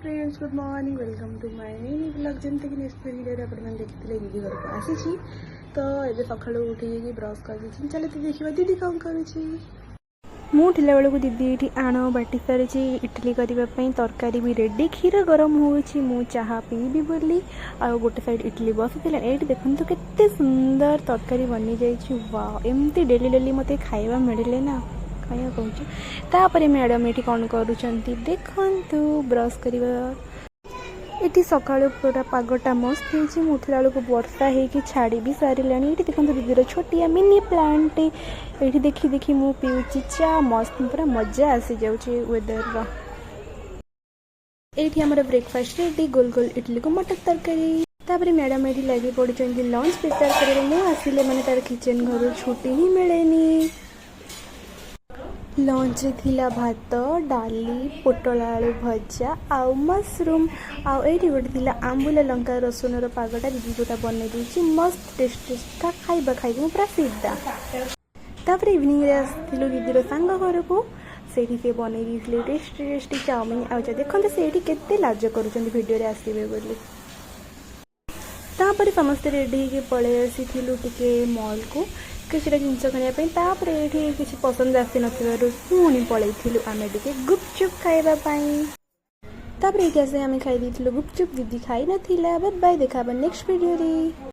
Friends good morning welcome to my new blog जमती कि next video रे आपण देखिले दीदी घर को आसी तो ये सकाळ उठी ब्रश कर चलो देखिए दीदी कौन करुची मु उठिला बेलू दीदी ये आण बाटी सारी इडली करने तरकारी भी रेडी क्षीर गरम होची मु चाहा पीबी बोली आ गोटे साइड इडली बसी ये देखो केते सुंदर तरकारी बनी जाइए वाह एमती डेली डेली मत खाଇବା मिले ना खाया कहूँ तापर मैडम ये कौन करुँच देखु ब्रश करवा ये सका पूरा पगटा मस्त हो उठला बेलू वर्षा हो छाड़ी भी सारे ये देखो दीदीर छोटिया मिनी प्लांट ये देखी देखी मु पीऊँची चा मस्त पूरा मजा आसी जाऊँगी वेदर ये आम ब्रेकफास्ट रेडी गोल गोल इडली को मटर तरकारी तापर मैडम ये लगी पड़ी लंच प्रिपेयर कर मुझे आसिले मैंने तार किचन घर छुट्टी ही मिलेनी लंच थिला भात डाली पोटल आलू भजा आउ मशरूम आउ ये गोटे आंबुला लंका रसुन पागटा दीदी गोटा बनई दूसरी मस्त टेस्ट का खाइबा खाई पूरा फिदा तापर इवनिंग रे आसलु दीदीर सांग घर को से बनई दी टेस्टी टेस्टी चाउमिन आजा देखते से केते लाज करुँच वीडियो आसवे बोली तापर समस्ते रेडी होके पलि आसी टिके मॉल को किसी जिनस खायापर ये किसी पसंद आसी पुणी पलू आम टे गुपचुप खावाई तापर ये आम खाई गुपचुप दीदी खाई नाला बाय बाय देखा नेक्स्ट वीडियो रे।